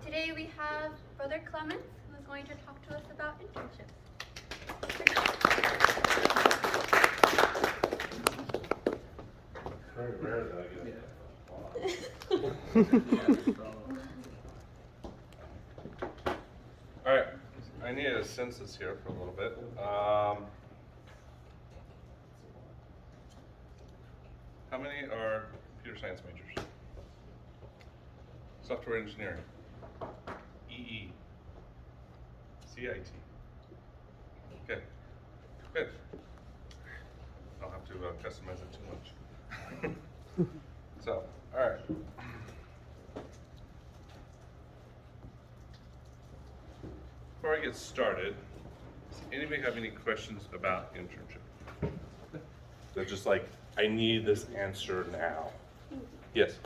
Today we have Brother Clements, who is going to talk to us about internships. Very rare that I get All right, I need a census here for a little bit. How many are computer science majors? Software engineering, EE, CIT. Okay, good. I'll have to customize it too much. So, all right. Before I get started, does anybody have any questions about internship? They're just like, I need this answer now. Yes.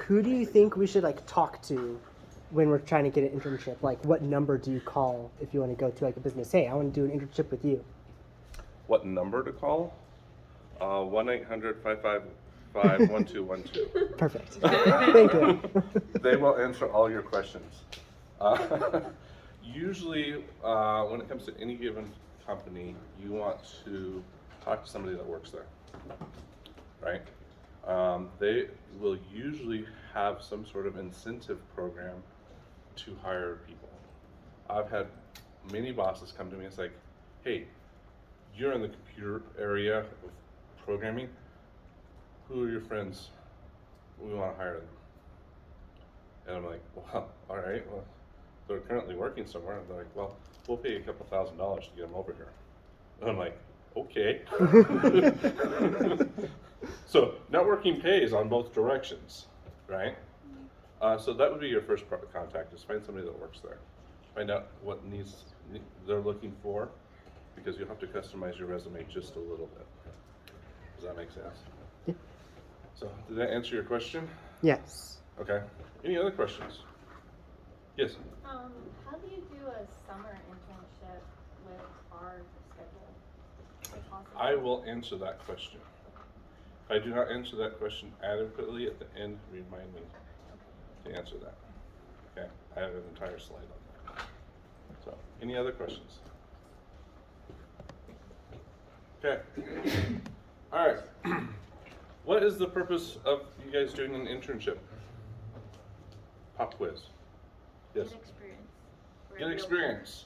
Who do you think we should talk to when we're trying to get an internship? Like, what number do you call if you want to go to a business? Hey, I want to do an internship with you. What number to call? 1-800-555-1212. Perfect. Thank you. They will answer all your questions. Usually, when it comes to any given company, you want to talk to somebody that works there, right? They will usually have some sort of incentive program to hire people. I've had many bosses come to me and say, hey, you're in the computer area of programming. Who are your friends? We want to hire them. And I'm like, well, all right, well, they're currently working somewhere. And they're like, well, we'll pay you a couple $1,000s to get them over here. And I'm like, okay. So networking pays on both directions, right? So that would be your first contact, is find somebody that works there. Find out what needs they're looking for, because you'll have to customize your resume just a little bit. Does that make sense? Yeah. So did that answer your question? Yes. Okay. Any other questions? Yes? How do you do a summer internship with our schedule? If possible? I will answer that question. If I do not answer that question adequately at the end, remind me to answer that. Okay, I have an entire slide on that. So, any other questions? Okay. All right. What is the purpose of you guys doing an internship? Pop quiz. Yes. Get experience. Get experience.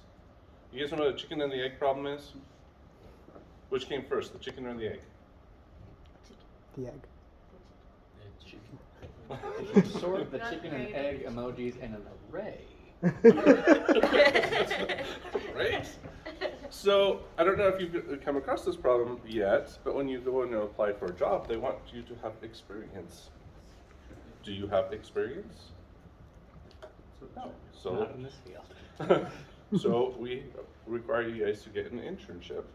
You guys know what the chicken and the egg problem is? Which came first, the chicken or the egg? The egg. Sort the chicken and egg emojis in an array. Right? So, I don't know if you've come across this problem yet, but when you go and apply for a job, they want you to have experience. Do you have experience? No. So, Not in this field. so we require you guys to get an internship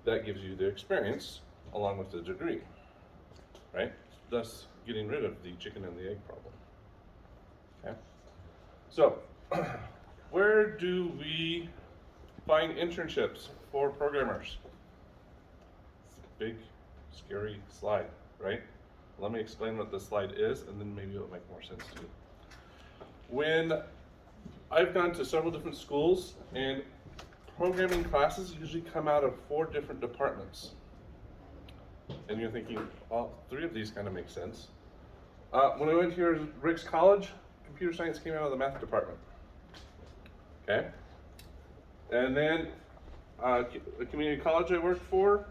that gives you the experience along with the degree, right? Thus getting rid of the chicken and the egg problem. Okay? So, where do we find internships for programmers? It's a big, scary slide, right? Let me explain what this slide is, and then maybe it'll make more sense to you. When I've gone to several different schools, and programming classes usually come out of 4 different departments. And you're thinking, well, 3 of these kind of make sense. When I went here at Rick's College, computer science came out of the math department. Okay? And then the community college I worked for,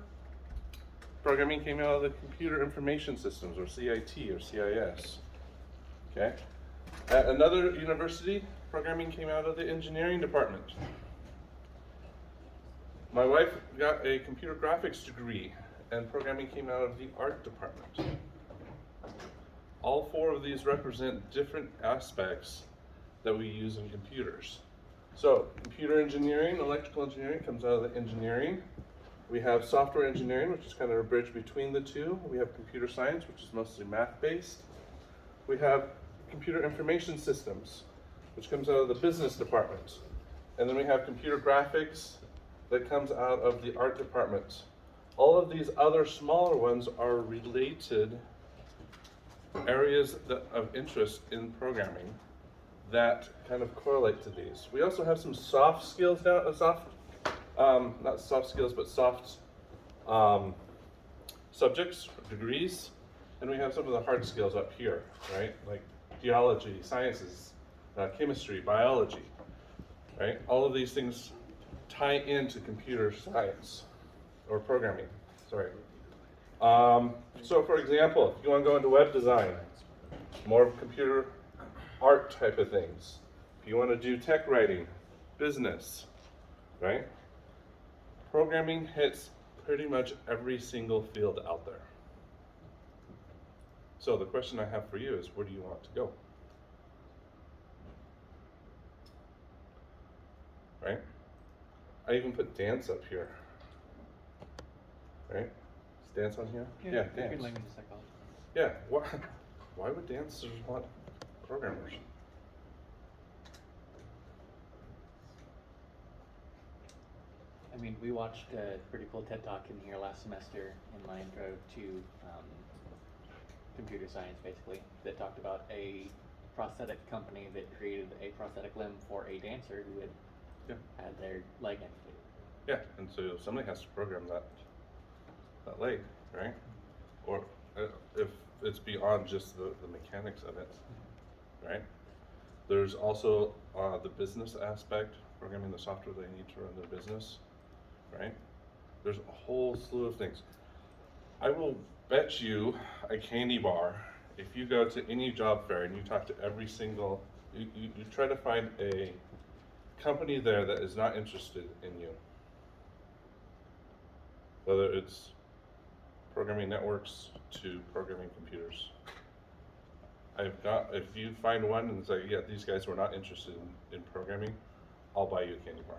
programming came out of the computer information systems, or CIT or CIS. Okay? At another university, programming came out of the engineering department. My wife got a computer graphics degree, and programming came out of the art department. All 4 of these represent different aspects that we use in computers. So, computer engineering, electrical engineering comes out of the engineering. We have software engineering, which is kind of a bridge between the two. We have computer science, which is mostly math-based. We have computer information systems, which comes out of the business department. And then we have computer graphics that comes out of the art department. All of these other smaller ones are related areas of interest in programming that kind of correlate to these. We also have some soft skills now, not soft skills, but soft subjects, degrees, and we have some of the hard skills up here, right? Like geology, sciences, chemistry, biology, right? All of these things tie into computer science or programming, sorry. So for example, if you want to go into web design, more computer art type of things. If you want to do tech writing, business, right? Programming hits pretty much every single field out there. So the question I have for you is, where do you want to go? Right? I even put dance up here. Right? Is dance on here? Yeah, dance. Good language psychology. Yeah, why would dancers want programmers? I mean, we watched a pretty cool TED Talk in here last semester in my intro to computer science, basically, that talked about a prosthetic company that created a prosthetic limb for a dancer who had had their leg amputated. Yeah, and so somebody has to program that leg, right? Or if it's beyond just the mechanics of it, right? There's also the business aspect, programming the software they need to run their business, right? There's a whole slew of things. I will bet you a candy bar, if you go to any job fair and you talk to every single, you try to find a company there that is not interested in you. Whether it's programming networks to programming computers. If you find one and it's like, yeah, these guys were not interested in programming, I'll buy you a candy bar.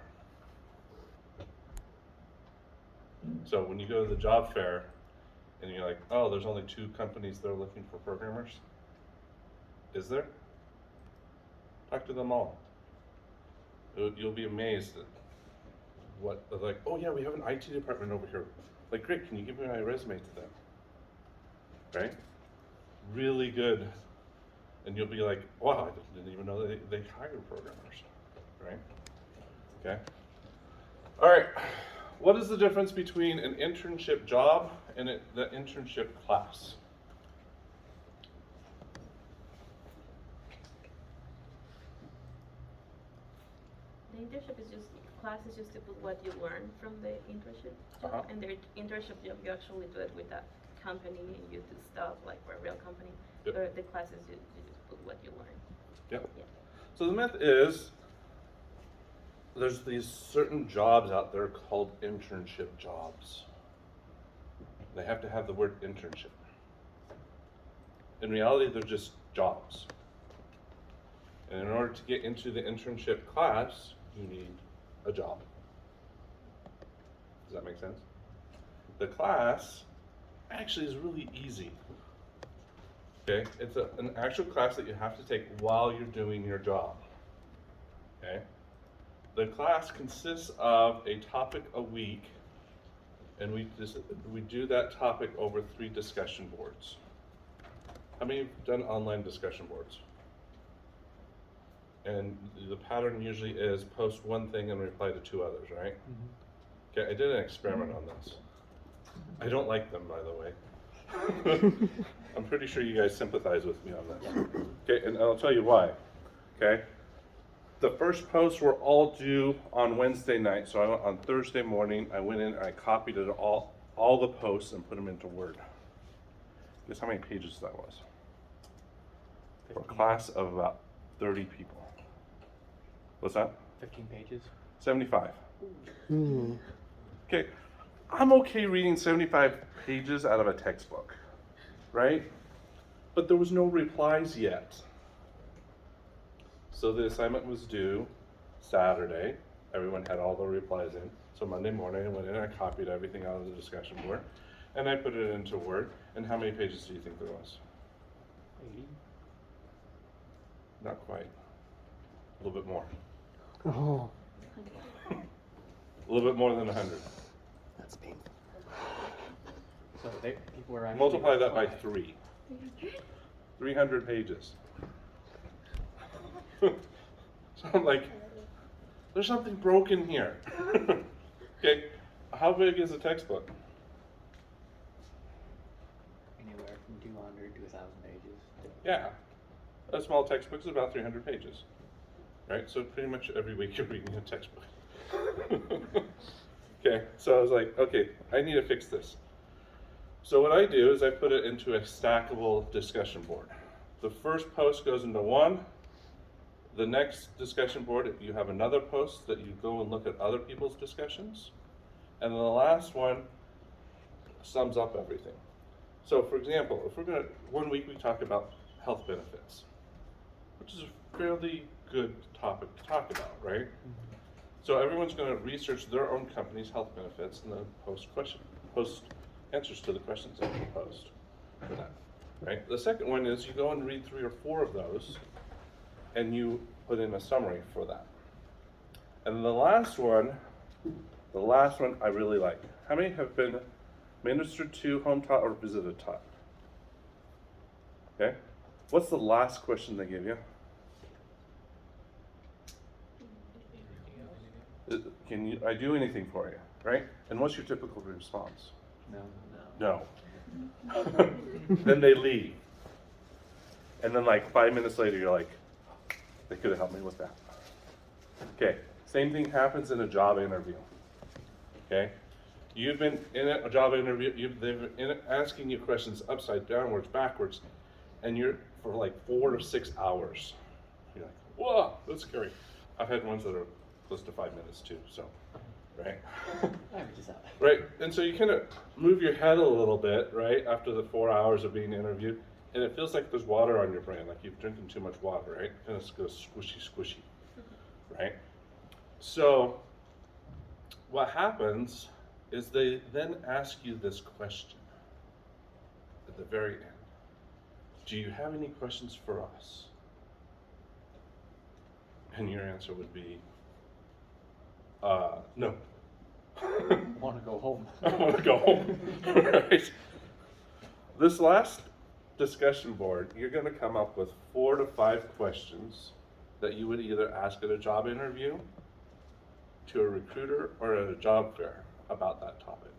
So when you go to the job fair and you're like, oh, there's only 2 companies that are looking for programmers. Is there? Talk to them all. You'll be amazed at what, like, oh yeah, we have an IT department over here. Like, great, can you give me my resume to them? Right? Really good. And you'll be like, wow, I didn't even know they hire programmers, right? Okay. All right. What is the difference between an internship job and the internship class? The internship is just, class is just to put what you learn from the internship job, and the internship job, you actually do it with a company, and you do stuff like for a real company. Yep. The classes, you just put what you learn. Yep. Yeah. So the myth is, there's these certain jobs out there called internship jobs. They have to have the word internship. In reality, they're just jobs. And in order to get into the internship class, you need a job. Does that make sense? The class actually is really easy. Okay, it's an actual class that you have to take while you're doing your job. Okay, the class consists of a topic a week, and we do that topic over 3 discussion boards. How many have done online discussion boards? And the pattern usually is post one thing and reply to 2 others, right? Mm-hmm. Okay, I did an experiment on this. I don't like them, by the way. I'm pretty sure you guys sympathize with me on this. Okay, and I'll tell you why. Okay, the first posts were all due on Wednesday night, so on Thursday morning, I went in and I copied it all the posts and put them into Word. Guess how many pages that was? For a class of about 30 people. What's that? 15 pages. 75. Mm. Okay, I'm okay reading 75 pages out of a textbook, right? But there was no replies yet. So the assignment was due Saturday. Everyone had all the replies in. So Monday morning I went in and I copied everything out of the discussion board and I put it into Word. And how many pages do you think there was? 80. Not quite. A little bit more. Oh, A little bit more than 100. that's painful. So people were actually Multiply that by 3. 300 pages. So I'm like, there's something broken here. Okay, how big is a textbook? Anywhere from 200 to 1,000 pages. Yeah, a small textbook is about 300 pages, right? So pretty much every week you're reading a textbook. Okay, so I was like, okay, I need to fix this. So what I do is I put it into a stackable discussion board. The first post goes into one. The next discussion board, if you have another post that you go and look at other people's discussions. And then the last one sums up everything. So for example, if we're gonna, one week we talk about health benefits, which is a fairly good topic to talk about, right? So everyone's gonna research their own company's health benefits and then post answers to the questions that you post for that, right? The second one is you go and read 3 or 4 of those and you put in a summary for that. And then the last one I really like. How many have been ministered to, home taught, or visited taught? Okay. What's the last question they give you? Can I do anything for you, right? And what's your typical response? No. No. Then they leave. And then like 5 minutes later, you're like, they could have helped me with that. Okay, same thing happens in a job interview. Okay, you've been in a job interview, they've been asking you questions upside, downwards, backwards, and you're for like 4 to 6 hours. You're like, whoa, that's scary. I've had ones that are close to 5 minutes too, so, right? Averages out. Right, and so you kind of move your head a little bit, right, after the 4 hours of being interviewed, and it feels like there's water on your brain, like you've drinking too much water, right? It kind of goes squishy, squishy, right? So what happens is they then ask you this question at the very end. Do you have any questions for us? And your answer would be, no. I want to go home. I want to go home. Right? This last discussion board, you're going to come up with 4 to 5 questions that you would either ask at a job interview, to a recruiter, or at a job fair about that topic.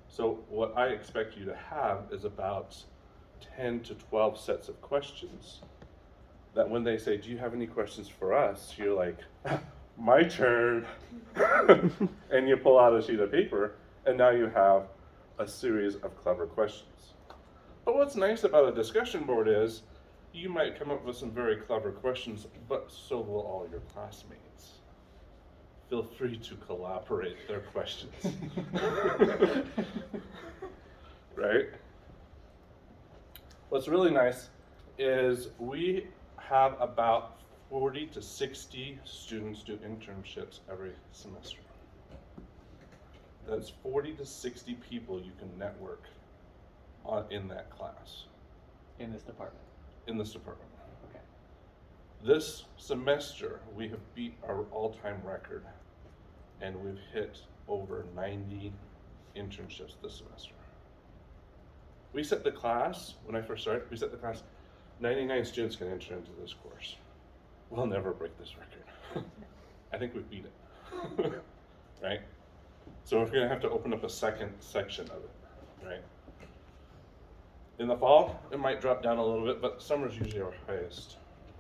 So what I expect you to have is about 10 to 12 sets of questions that when they say, do you have any questions for us? You're like, my turn. And you pull out a sheet of paper, and now you have a series of clever questions. But what's nice about a discussion board is you might come up with some very clever questions, but so will all your classmates. Feel free to collaborate their questions. Right? What's really nice is we have about 40 to 60 students do internships every semester. That's 40 to 60 people you can network in that class. In this department. In this department. Okay. This semester, we have beat our all-time record, and we've hit over 90 internships this semester. We set the class, when I first started, 99 students can enter into this course. We'll never break this record. I think we've beat it, right? So we're gonna have to open up a second section of it, right? In the fall, it might drop down a little bit, but summer's usually our highest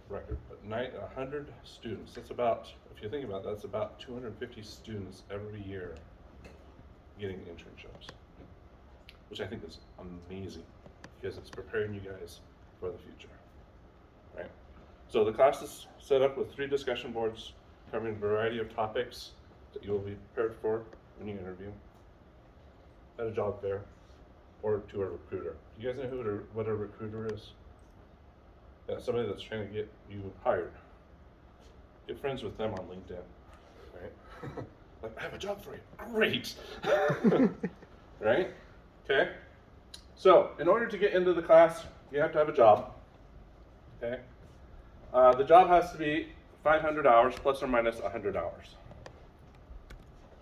record. But 100 students, that's about, if you think about that, that's about 250 students every year getting internships, which I think is amazing because it's preparing you guys for the future, right? So the class is set up with 3 discussion boards covering a variety of topics that you will be prepared for when you interview at a job fair or to a recruiter. Do you guys know what a recruiter is? Yeah, somebody that's trying to get you hired. Get friends with them on LinkedIn, right? Like, I have a job for you. Great. Right? Okay? So, in order to get into the class, you have to have a job. Okay? The job has to be 500 hours plus or minus 100 hours.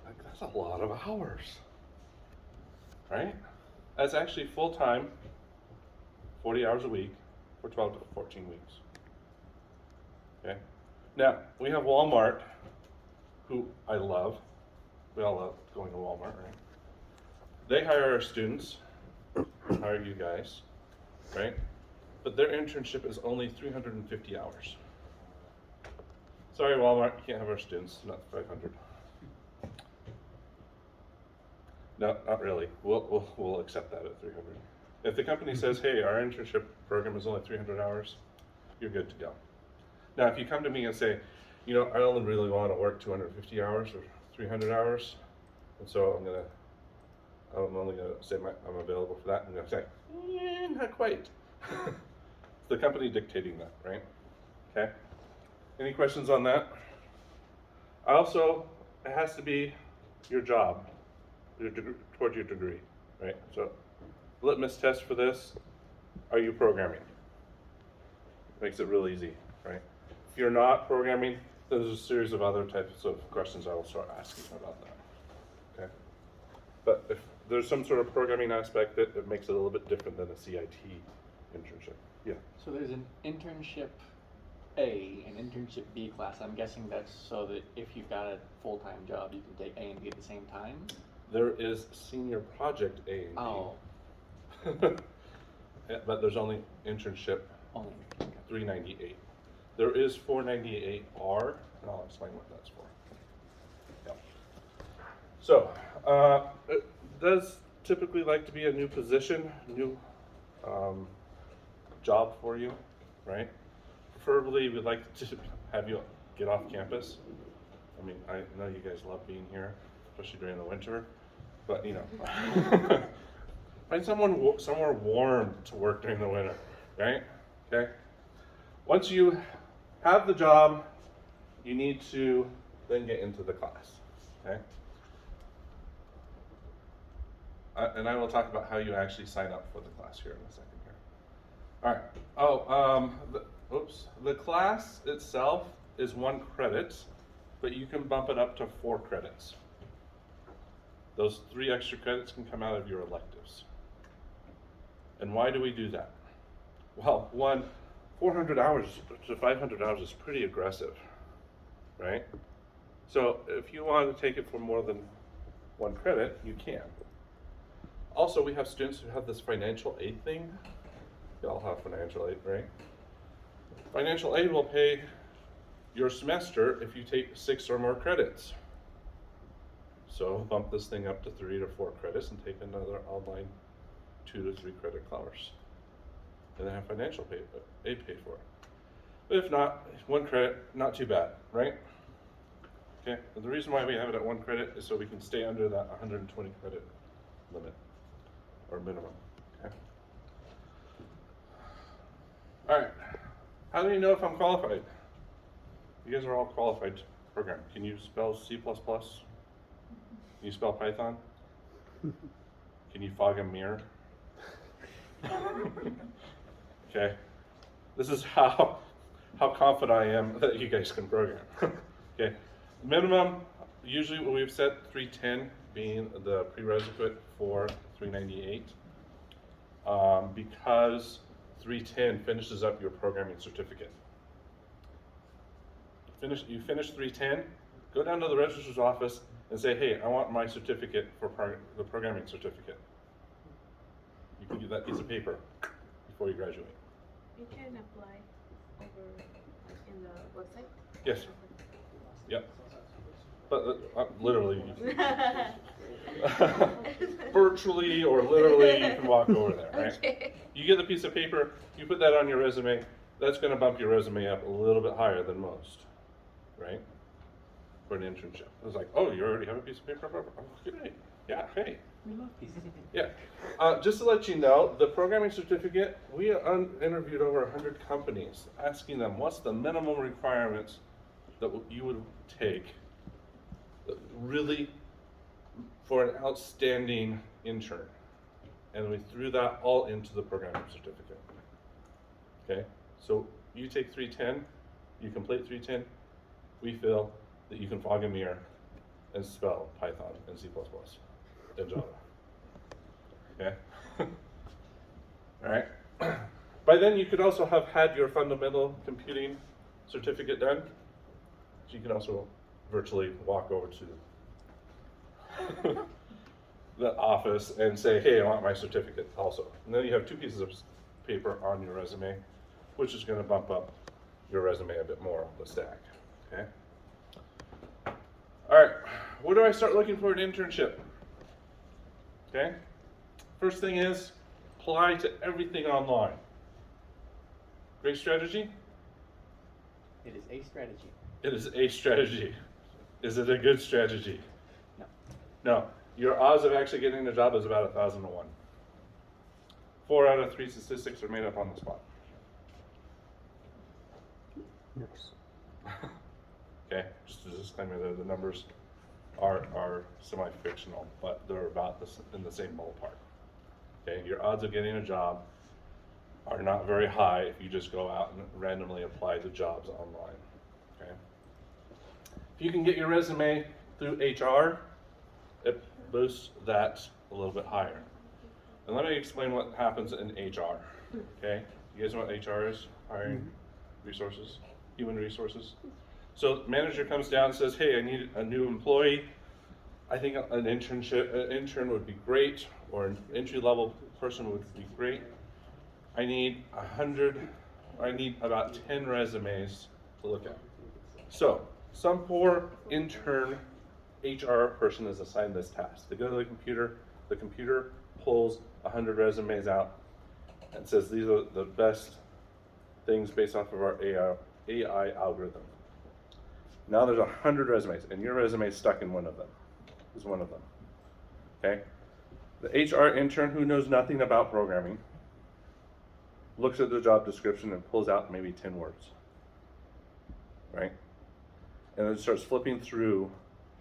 Like, that's a lot of hours. Right? That's actually full-time 40 hours a week for 12 to 14 weeks. Okay? Now, we have Walmart, who I love. We all love going to Walmart, right? They hire our students, hire you guys, right? But their internship is only 350 hours. Sorry, Walmart, you can't have our students, not 500. No, not really. We'll accept that at 300. If the company says, hey, our internship program is only 300 hours, you're good to go. Now, if you come to me and say, you know, I only really want to work 250 hours or 300 hours, and so I'm only gonna say I'm available for that, and I'm gonna say, not quite. It's the company dictating that, right? Okay. Any questions on that? Also, it has to be your job, towards your degree, right? So, litmus test for this: are you programming? Makes it real easy, right? If you're not programming, there's a series of other types of questions I will start asking about that. Okay. But if there's some sort of programming aspect that makes it a little bit different than a CIT internship. Yeah. So there's an internship A and internship B class. I'm guessing that's so that if you've got a full-time job, you can take A and B at the same time? There is senior project A and B. Oh. Yeah, but there's only internship Only. 398. There is 498R, and I'll explain what that's for. Yeah. So, it does typically like to be a new position, new job for you, right? Preferably, we'd like to have you get off campus. I mean, I know you guys love being here, especially during the winter, but you know, find somewhere warm to work during the winter, right? Okay. Once you have the job, you need to then get into the class, okay? And I will talk about how you actually sign up for the class here in a second here. All right. The class itself is 1 credit, but you can bump it up to 4 credits. Those 3 extra credits can come out of your electives. And why do we do that? Well, 400 hours to 500 hours is pretty aggressive, right? So if you want to take it for more than 1 credit, you can. Also, we have students who have this financial aid thing. You all have financial aid, right? Financial aid will pay your semester if you take 6 or more credits. So bump this thing up to 3 to 4 credits and take another online 2 to 3 credit course. And then have financial aid paid for it. But if not, 1 credit, not too bad, right? Okay, and the reason why we have it at 1 credit is so we can stay under that 120 credit limit, or minimum, okay? All right, how do you know if I'm qualified? You guys are all qualified to program. Can you spell C++? Can you spell Python? Can you fog a mirror? Okay, this is how confident I am that you guys can program. Okay, minimum, usually we've set 310 being the prerequisite for 398, because 310 finishes up your programming certificate. You finish 310, go down to the registrar's office and say, hey, I want my certificate for the programming certificate. You can do that piece of paper before you graduate. You can apply over in the website? Yes. Yep. But literally, virtually or literally, you can walk over there, right? Okay. You get the piece of paper, you put that on your resume, that's going to bump your resume up a little bit higher than most, right? For an internship. It's like, oh, you already have a piece of paper? Oh, great. Yeah, hey. We love pieces of paper. Yeah. Just to let you know, the programming certificate, we interviewed over 100 companies, asking them what's the minimum requirements that you would take really for an outstanding intern. And we threw that all into the programming certificate. Okay, so you take 310, you complete 310, we feel that you can fog a mirror and spell Python and C++ and Java. Okay? All right? By then, you could also have had your fundamental computing certificate done. So you can also virtually walk over to the office and say, hey, I want my certificate also. And then you have 2 pieces of paper on your resume, which is going to bump up your resume a bit more on the stack. Okay. All right. Where do I start looking for an internship? Okay. First thing is apply to everything online. Great strategy? It is a strategy. It is a strategy. Is it a good strategy? No. No. Your odds of actually getting a job is about 1,000 to 1. 4 out of 3 statistics are made up on the spot. Nice. Okay, just a disclaimer there, the numbers are semi-fictional, but they're about in the same ballpark. Okay, your odds of getting a job are not very high if you just go out and randomly apply to jobs online. Okay, if you can get your resume through HR, it boosts that a little bit higher. And let me explain what happens in HR. Okay, you guys know what HR is? Hiring resources, human resources. So manager comes down and says, hey, I need a new employee. I think an intern would be great, or an entry-level person would be great. I need about 10 resumes to look at. So some poor intern HR person is assigned this task. They go to the computer pulls 100 resumes out and says these are the best things based off of our AI algorithm. Now there's 100 resumes, and your resume is stuck in one of them. Is one of them. Okay? The HR intern who knows nothing about programming looks at the job description and pulls out maybe 10 words. Right? And then starts flipping through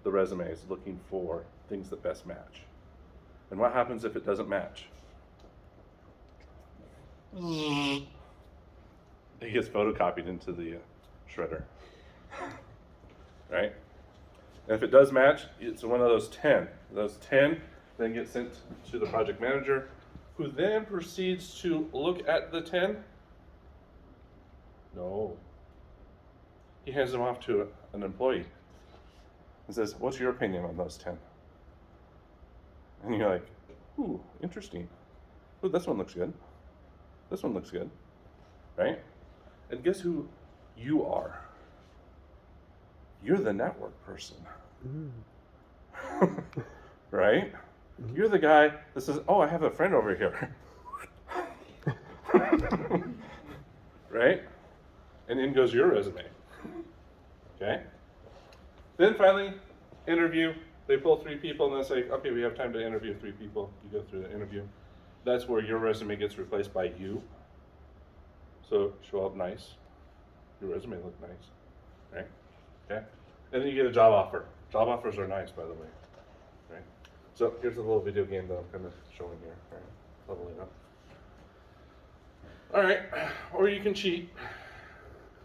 the resumes looking for things that best match. And what happens if it doesn't match? It gets photocopied into the shredder. Right? And if it does match, it's one of those 10. Those 10 then get sent to the project manager, who then proceeds to look at the 10. No. He hands them off to an employee and says, what's your opinion on those 10? And you're like, ooh, interesting. Ooh, this one looks good. This one looks good. Right? And guess who you are? You're the network person. Right? You're the guy that says, oh, I have a friend over here. Right? And in goes your resume. Okay? Then finally, interview. They pull 3 people and they say, okay, we have time to interview 3 people. You go through the interview. That's where your resume gets replaced by you. So show up nice. Your resume look nice. Right? Okay? And then you get a job offer. Job offers are nice, by the way. Right? So here's a little video game that I'm kind of showing here. Right? Leveling up. All right. Or you can cheat.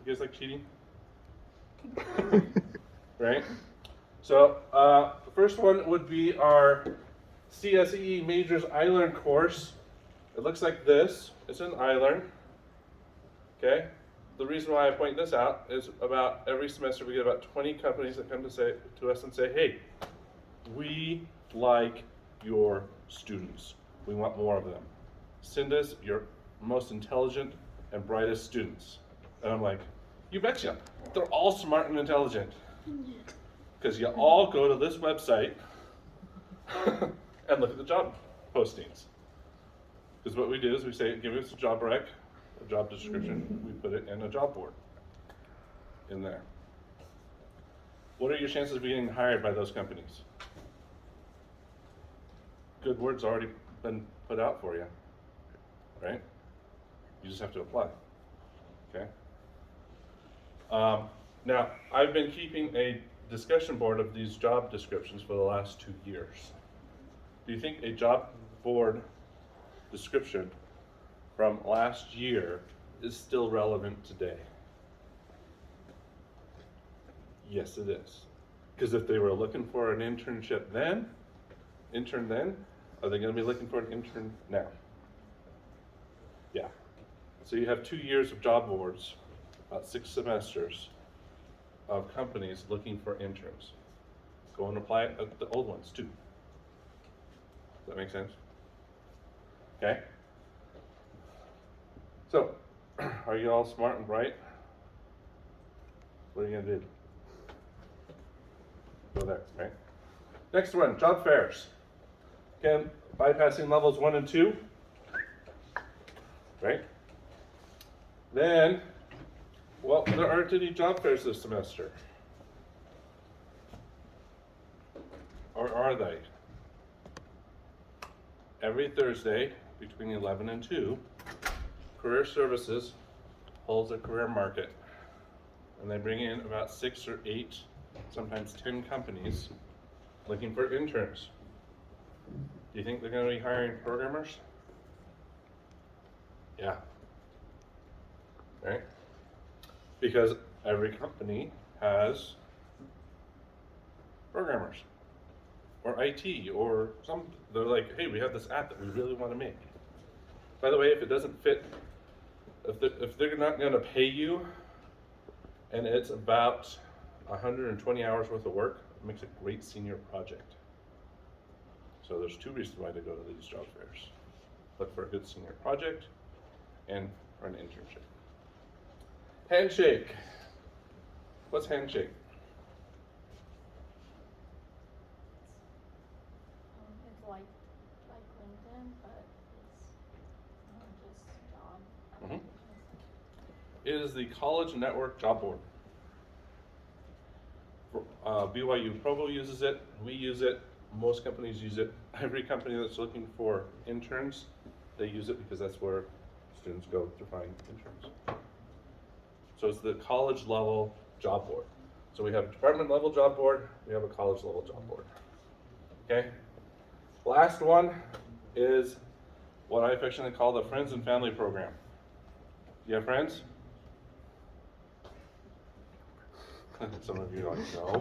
You guys like cheating? Right? So the first one would be our CSE Majors iLearn course. It looks like this. It's an iLearn. Okay? The reason why I point this out is about every semester we get about 20 companies that come to us and say, hey, we like your students. We want more of them. Send us your most intelligent and brightest students. And I'm like, you betcha. They're all smart and intelligent. Because you all go to this website and look at the job postings. Because what we do is we say, give us a job rec, a job description, we put it in a job board in there. What are your chances of getting hired by those companies? Good word's already been put out for you, right? You just have to apply, okay? Now, I've been keeping a discussion board of these job descriptions for the last 2 years. Do you think a job board description from last year is still relevant today? Yes, it is. Because if they were looking for an intern then, are they going to be looking for an intern now? Yeah. So you have 2 years of job boards, about 6 semesters of companies looking for interns. Go and apply it at the old ones too. Does that make sense? Okay? So, are you all smart and bright? What are you gonna do? Go there, right? Next one, job fairs. Again, bypassing levels 1 and 2. Right? Then, well, there aren't any job fairs this semester. Or are they? Every Thursday between 11 and 2, Career Services holds a career market. And they bring in about 6 or 8, sometimes 10 companies looking for interns. Do you think they're going to be hiring programmers? Yeah. Right? Because every company has programmers or IT or some. They're like, hey, we have this app that we really want to make. By the way, if it doesn't fit, if they're not going to pay you, and it's about 120 hours worth of work, it makes a great senior project. So there's 2 reasons why to go to these job fairs. Look for a good senior project and for an internship. Handshake. What's Handshake? It's like LinkedIn, but it's just job Mhm. applications. It is the College Network Job Board. BYU Provo uses it, we use it, most companies use it. Every company that's looking for interns, they use it because that's where students go to find interns. So it's the college level job board. So we have a department level job board, we have a college level job board. Okay? Last one is what I affectionately call the Friends and Family Program. Do you have friends? Some of you are like, no.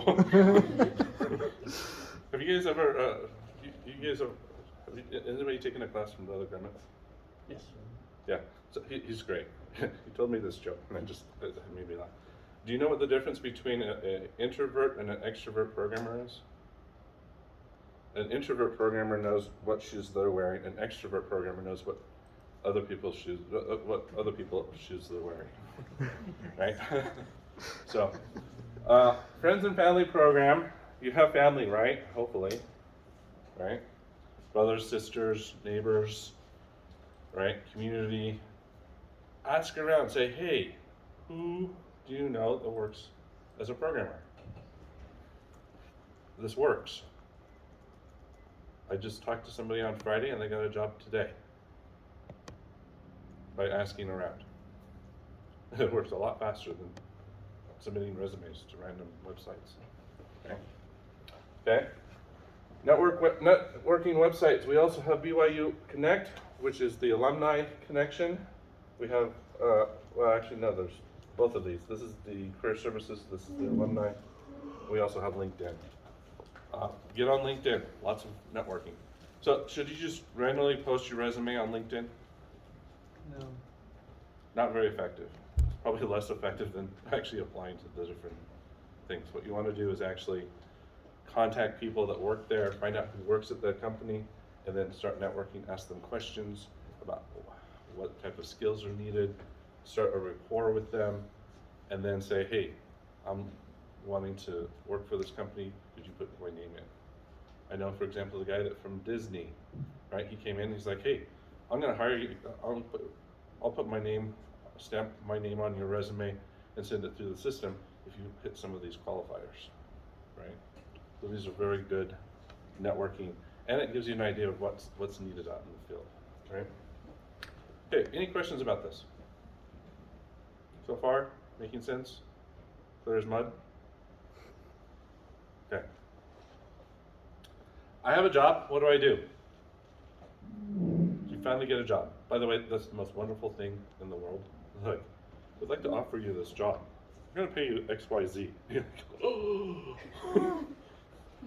Have you guys ever, anybody taken a class from Brother Clements? Yes. Yeah, so he's great. He told me this joke and it made me laugh. Do you know what the difference between an introvert and an extrovert programmer is? An introvert programmer knows what shoes they're wearing. An extrovert programmer knows what other people's shoes they're wearing. Right? So, friends and family program. You have family, right? Hopefully, right? Brothers, sisters, neighbors, right? Community. Ask around. Say, hey, who do you know that works as a programmer? This works. I just talked to somebody on Friday and they got a job today by asking around. It works a lot faster than submitting resumes to random websites. Okay. Networking websites. We also have BYU Connect, which is the alumni connection. We have, well, actually, no, there's both of these. This is the career services. This is the alumni. We also have LinkedIn. Get on LinkedIn. Lots of networking. So, should you just randomly post your resume on LinkedIn? No. Not very effective. It's probably less effective than actually applying to the different things. What you want to do is actually contact people that work there, find out who works at the company, and then start networking, ask them questions about what type of skills are needed, start a rapport with them, and then say, hey, I'm wanting to work for this company, could you put my name in? I know, for example, the guy from Disney, right? He came in, he's like, hey, I'm gonna hire you, I'll put my name, stamp my name on your resume and send it through the system if you hit some of these qualifiers, right? So these are very good networking, and it gives you an idea of what's needed out in the field, right? Okay, any questions about this? So far, making sense? Clear as mud? Okay. I have a job, what do I do? You finally get a job. By the way, that's the most wonderful thing in the world. Like, we'd like to offer you this job. We're gonna pay you X, Y, Z. You're like, oh,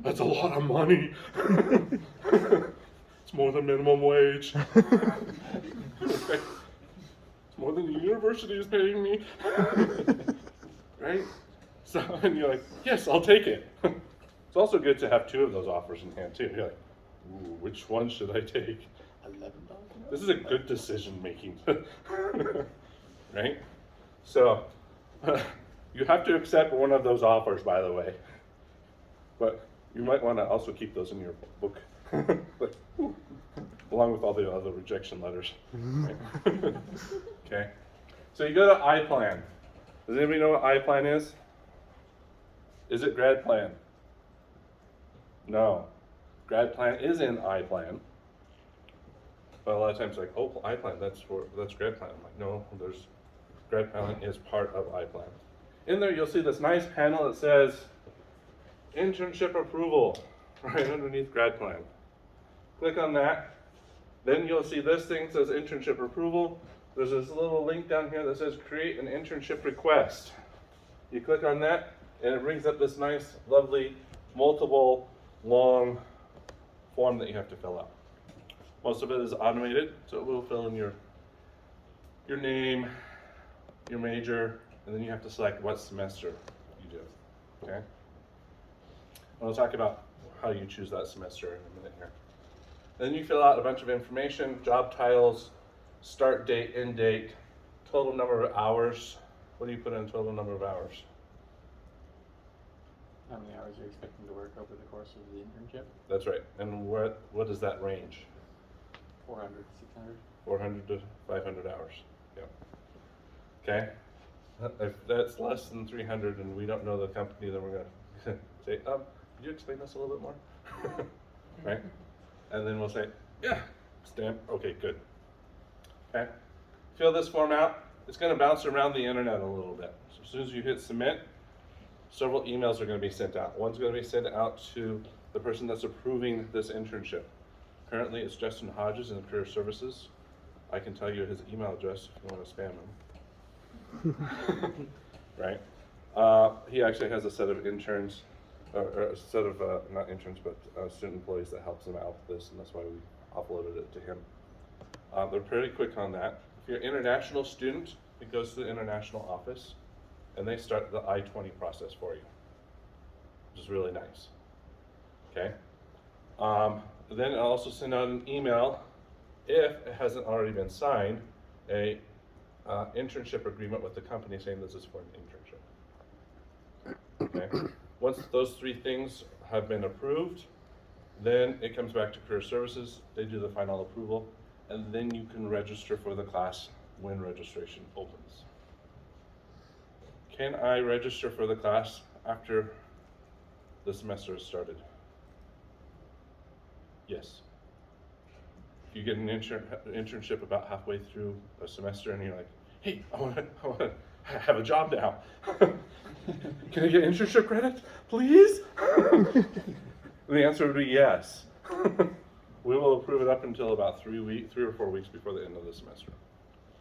that's a lot of money. It's more than minimum wage. It's more than the university is paying me. Right? So, and you're like, yes, I'll take it. It's also good to have two of those offers in hand too. You're like, ooh, which one should I take? $11. This is a good decision making. Right? So, you have to accept one of those offers, by the way. But you might want to also keep those in your book. Like, ooh, along with all the other rejection letters. Right? Okay. So you go to iPlan. Does anybody know what iPlan is? Is it grad plan? No. Grad plan is in iPlan. But a lot of times like, oh, iPlan, that's grad plan. I'm like, no, grad plan is part of iPlan. In there you'll see this nice panel that says internship approval right underneath grad plan. Click on that. Then you'll see this thing that says internship approval. There's this little link down here that says create an internship request. You click on that and it brings up this nice, lovely, multiple, long form that you have to fill out. Most of it is automated, so it will fill in your name, your major, and then you have to select what semester you do, okay? And we'll talk about how you choose that semester in a minute here. Then you fill out a bunch of information, job titles, start date, end date, total number of hours. What do you put in total number of hours? How many hours are you expecting to work over the course of the internship? That's right. And what does that range? 400 to 600. 400 to 500 hours. Yeah. Okay. If that's less than 300 and we don't know the company, then we're going to say, could you explain this a little bit more? Right? And then we'll say, yeah, stamp. Okay, good. Okay. Fill this form out. It's going to bounce around the internet a little bit. So as soon as you hit submit, several emails are going to be sent out. One's going to be sent out to the person that's approving this internship. Currently, it's Justin Hodges in Career Services. I can tell you his email address if you want to spam him. Right? He actually has a set of interns, or a set of, not interns, but student employees that helps him out with this, and that's why we uploaded it to him. They're pretty quick on that. If you're an international student, it goes to the international office, and they start the I-20 process for you, which is really nice. Okay? Then I'll also send out an email, if it hasn't already been signed, a internship agreement with the company saying this is for an internship. Okay? Once those three things have been approved, then it comes back to Career Services. They do the final approval, and then you can register for the class when registration opens. Can I register for the class after the semester has started? Yes. If you get an internship about halfway through a semester and you're like, hey, I want to have a job now. Can I get internship credit, please? The answer would be yes. We will approve it up until about 3 or 4 weeks before the end of the semester.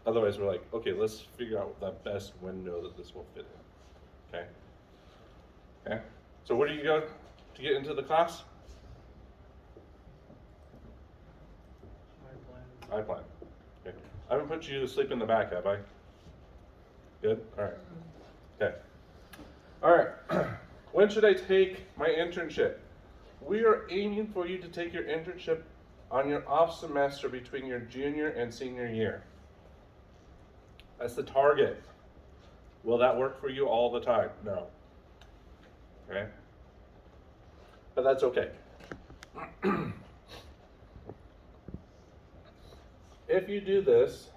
Otherwise, we're like, okay, let's figure out the best window that this will fit in. Okay? Okay? So where do you go to get into the class? iPlan. Okay. I haven't put you to sleep in the back, have I? Good? All right. Okay. All right. When should I take my internship? We are aiming for you to take your internship on your off semester between your junior and senior year. That's the target. Will that work for you all the time? No. Okay? But that's okay. If you do this,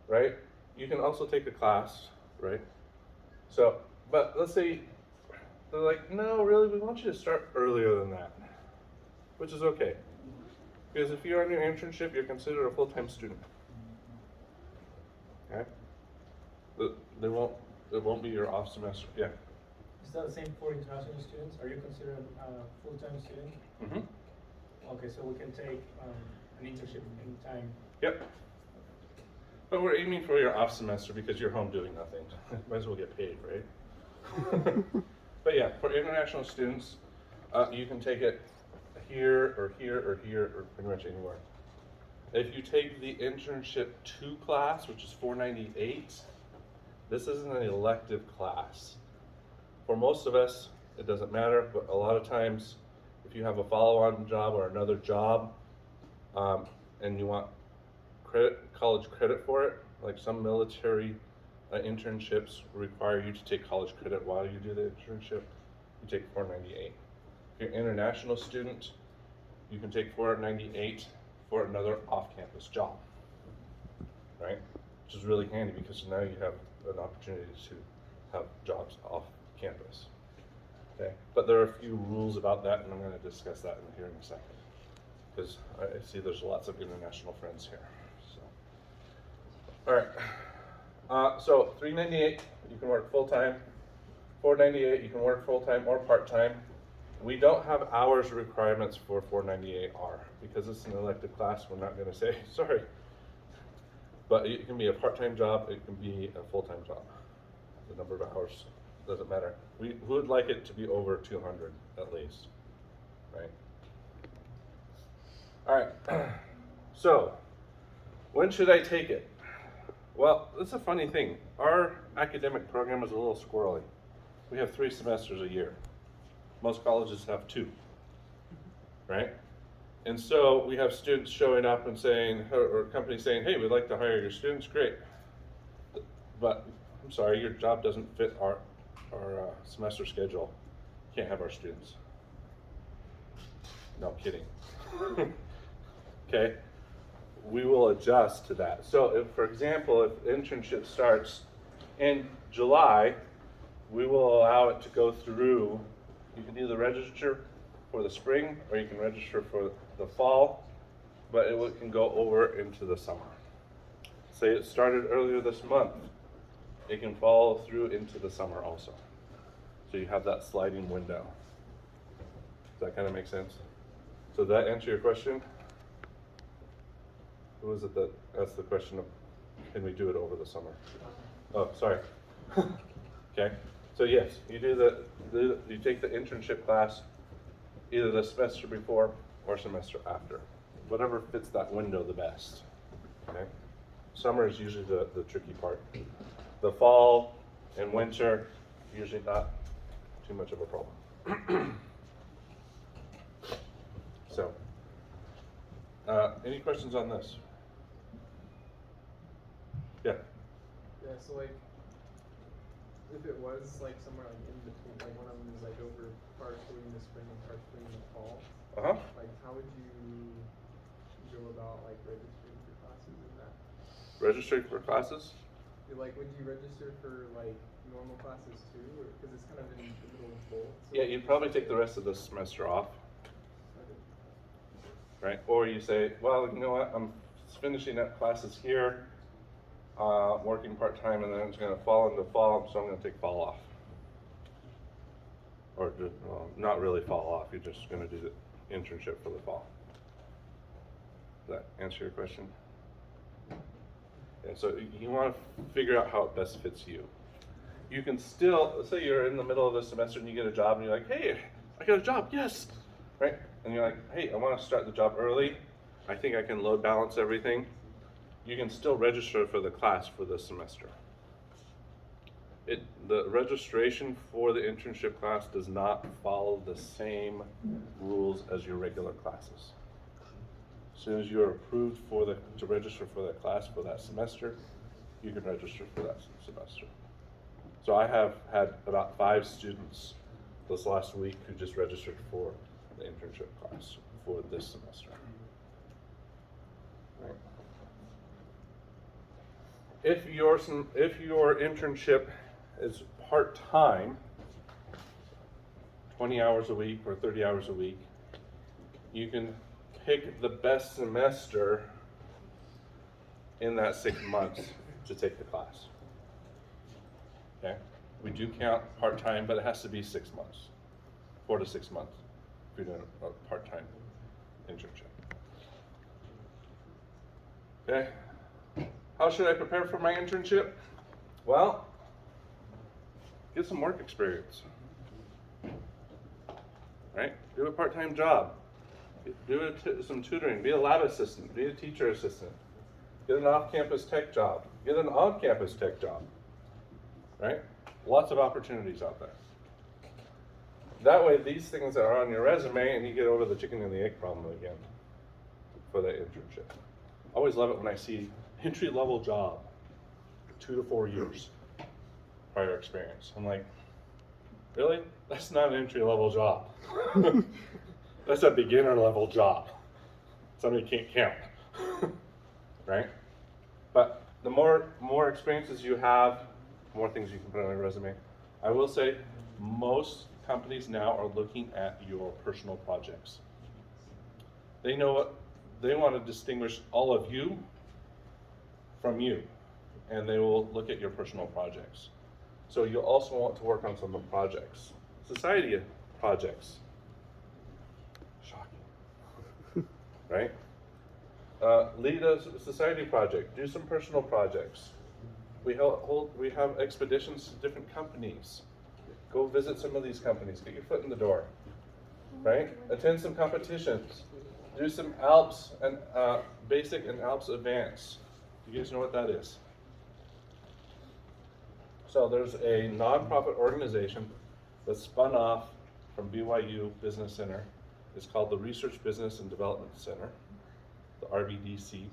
right, you can also take a class, right? So, but let's say they're like, no, really, we want you to start earlier than that, which is okay. Because if you're on your internship, you're considered a full-time student. Okay? It won't be your off semester. Yeah. Is that the same for international students? Are you considered a full-time student? Mm-hmm. Okay, so we can take an internship anytime. Yep. But we're aiming for your off semester because you're home doing nothing. Might as well get paid, right? But yeah, for international students, you can take it here or here or here or pretty much anywhere. If you take the internship 2 class, which is $498, this isn't an elective class. For most of us, it doesn't matter, but a lot of times, if you have a follow-on job or another job, and you want college credit for it, like some military internships require you to take college credit while you do the internship, you take $498. If you're an international student, you can take $498 for another off-campus job, right? Which is really handy because now you have an opportunity to have jobs off campus. Okay, but there are a few rules about that, and I'm going to discuss that here in a second, because I see there's lots of international friends here. So, all right. So $398, you can work full time. $498, you can work full time or part time. We don't have hours requirements for 498R because it's an elective class. We're not going to say sorry, but it can be a part-time job. It can be a full-time job. The number of hours doesn't matter. We would like it to be over 200 at least, right? All right. So, when should I take it? Well, it's a funny thing. Our academic program is a little squirrely. We have 3 semesters a year. Most colleges have 2, right? And so we have students showing up and saying, or companies saying, hey, we'd like to hire your students, great. But I'm sorry, your job doesn't fit our semester schedule. Can't have our students. No, kidding. Okay, we will adjust to that. So if, for example, if internship starts in July, we will allow it to go through. You can either register for the spring or you can register for the fall, but it can go over into the summer. Say it started earlier this month, it can follow through into the summer also. So you have that sliding window. Does that kind of make sense? So does that answer your question? Who was it that asked the question of, can we do it over the summer? Oh, sorry. Okay. So yes, you you take the internship class either the semester before or semester after, whatever fits that window the best. Okay, summer is usually the tricky part. The fall and winter usually not too much of a problem. So, any questions on this? Yeah. Yeah, so like, if it was like somewhere like in between, like one of them is like over partially in the spring and partially in the fall, like how would you go about like registering for classes in that? Registering for classes? Like, would you register for like normal classes too, or because it's kind of in the middle of both? So Yeah, you'd probably take the rest of the semester off, right? Or you say, well, you know what, I'm finishing up classes here, working part-time, and then it's going to fall into fall, so I'm going to take fall off. Or well, not really fall off, you're just going to do the internship for the fall. Does that answer your question? Yeah, so you want to figure out how it best fits you. You can still, let's say you're in the middle of the semester and you get a job and you're like, hey, I got a job, yes, right? And you're like, hey, I want to start the job early. I think I can load balance everything. You can still register for the class for this semester. The registration for the internship class does not follow the same rules as your regular classes. As soon as you're approved to register for that class for that semester, you can register for that semester. So I have had about 5 students this last week who just registered for the internship class for this semester. Right. If your internship is part-time, 20 hours a week or 30 hours a week, you can pick the best semester in that 6 months to take the class. Okay? We do count part-time, but it has to be 6 months, 4 to 6 months if you're doing a part-time internship. Okay? How should I prepare for my internship? Well, get some work experience. Right? Do a part-time job. Do some tutoring. Be a lab assistant. Be a teacher assistant. Get an off-campus tech job. Get an on-campus tech job. Right? Lots of opportunities out there. That way, these things are on your resume, and you get over the chicken and the egg problem again for that internship. I always love it when I see entry-level job, 2 to 4 years prior experience. I'm like, really? That's not an entry-level job. That's a beginner-level job. Somebody can't count, right? But the more experiences you have, more things you can put on your resume. I will say, most companies now are looking at your personal projects. They know what they want to distinguish all of you from you, and they will look at your personal projects. So you'll also want to work on some of the projects. Society projects. Shocking. Right? Lead a society project. Do some personal projects. We have expeditions to different companies. Go visit some of these companies. Get your foot in the door. Right? Attend some competitions. Do some ALPS and basic and ALPS advanced. You guys know what that is? So there's a nonprofit organization that spun off from BYU Business Center. It's called the Research Business and Development Center, the RBDC.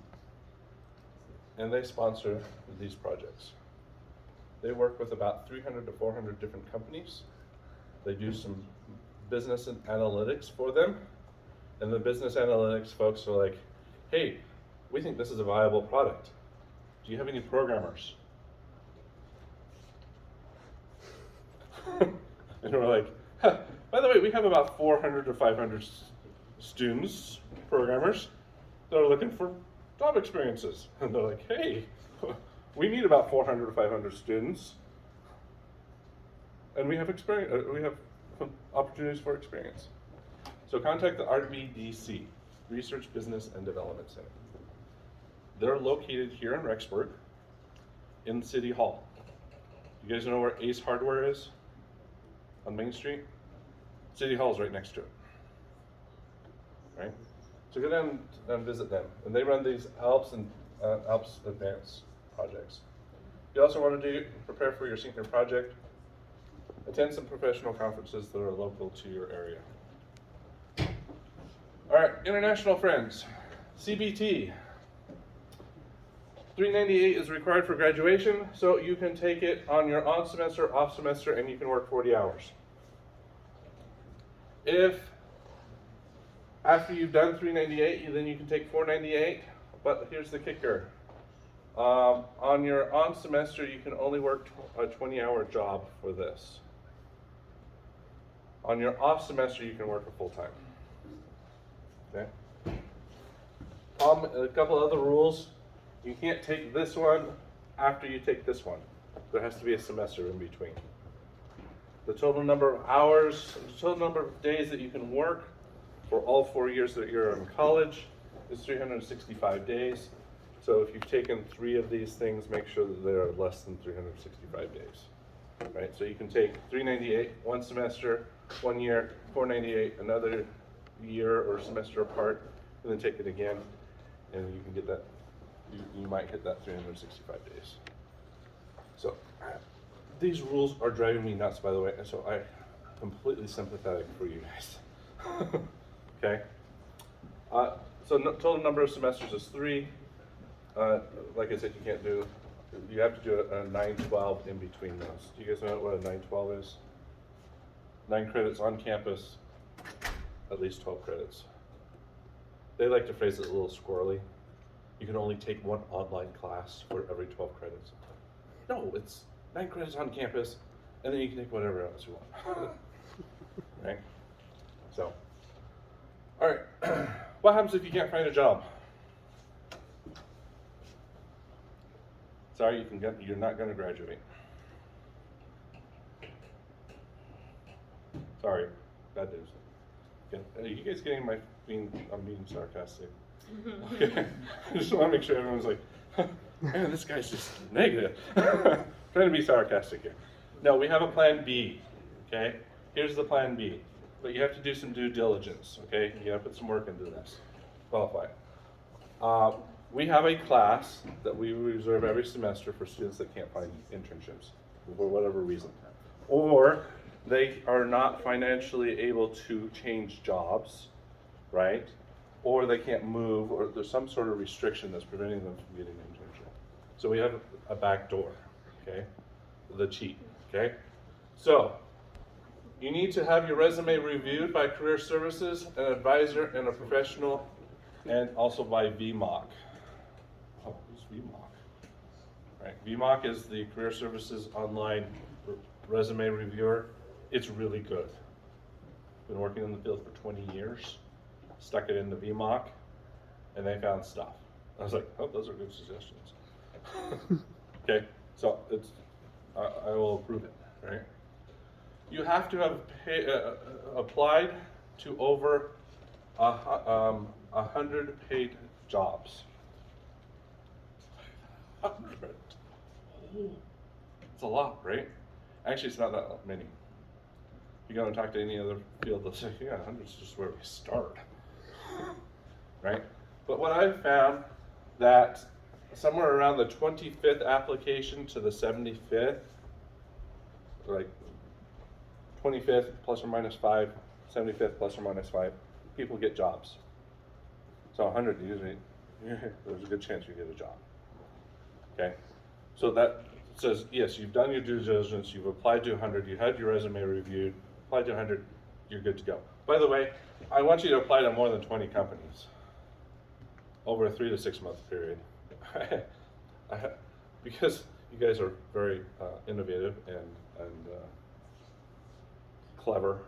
And they sponsor these projects. They work with about 300 to 400 different companies. They do some business and analytics for them. And the business analytics folks are like, hey, we think this is a viable product. Do you have any programmers? And we're like, huh, by the way, we have about 400 to 500 students, programmers, that are looking for job experiences. And they're like, hey, we need about 400 to 500 students. And we have opportunities for experience. So contact the RBDC, Research Business and Development Center. They're located here in Rexburg, in City Hall. You guys know where Ace Hardware is? On Main Street? City Hall's right next to it. Right? So go down and visit them. And they run these ALPS and ALPS Advanced projects. You also want to prepare for your senior project. Attend some professional conferences that are local to your area. All right, international friends, CBT. 398 is required for graduation, so you can take it on your on semester, off semester, and you can work 40 hours. If after you've done 398, then you can take 498, but here's the kicker. On your on semester, you can only work a 20-hour job for this. On your off semester, you can work a full time. Okay. A couple other rules. You can't take this one after you take this one. There has to be a semester in between. The total number of hours, the total number of days that you can work for all 4 years that you're in college is 365 days. So if you've taken 3 of these things, make sure that they are less than 365 days. Right? So you can take 398 one semester, 1 year, 498 another year or semester apart, and then take it again, and you can get that. You might hit that 365 days. So these rules are driving me nuts, by the way, and so I'm completely sympathetic for you guys. Okay. So total number of semesters is 3. Like I said, you have to do a 9-12 in between those. Do you guys know what a 9-12 is? 9 credits on campus, at least 12 credits. They like to phrase it a little squirrely. You can only take 1 online class for every 12 credits. No, it's 9 credits on campus, and then you can take whatever else you want. Right? So, all right. What happens if you can't find a job? Sorry, you're not going to graduate. Sorry, bad news. Okay. Are you guys getting I'm being sarcastic? Okay. I just want to make sure everyone's like, man, this guy's just negative. Trying to be sarcastic here. No, we have a plan B. Okay? Here's the plan B. but you have to do some due diligence, okay? You gotta put some work into this, qualify. We have a class that we reserve every semester for students that can't find internships for whatever reason. Or they are not financially able to change jobs, right? Or they can't move, or there's some sort of restriction that's preventing them from getting an internship. So we have a back door, okay? The cheat, okay? So, you need to have your resume reviewed by Career Services, an advisor, and a professional, and also by VMOC. Oh, who's VMOC? Right, VMOC is the Career Services online resume reviewer. It's really good. Been working in the field for 20 years. Stuck it into VMOC, and they found stuff. I was like, oh, those are good suggestions. Okay, so it's I will approve it, right? You have to have applied to over 100 paid jobs. 100. Oh, it's a lot, right? Actually, it's not that many. You go and talk to any other field, they'll say, yeah, 100 is just where we start, right? But what I've found that somewhere around the 25th application to the 75th, like 25th plus or minus 5, 75th plus or minus 5, people get jobs. So 100 usually, there's a good chance you get a job. Okay, so that says, yes, you've done your due diligence, you've applied to 100, you had your resume reviewed, applied to 100, you're good to go. By the way, I want you to apply to more than 20 companies over a 3 to 6 month period. Because you guys are very innovative and clever.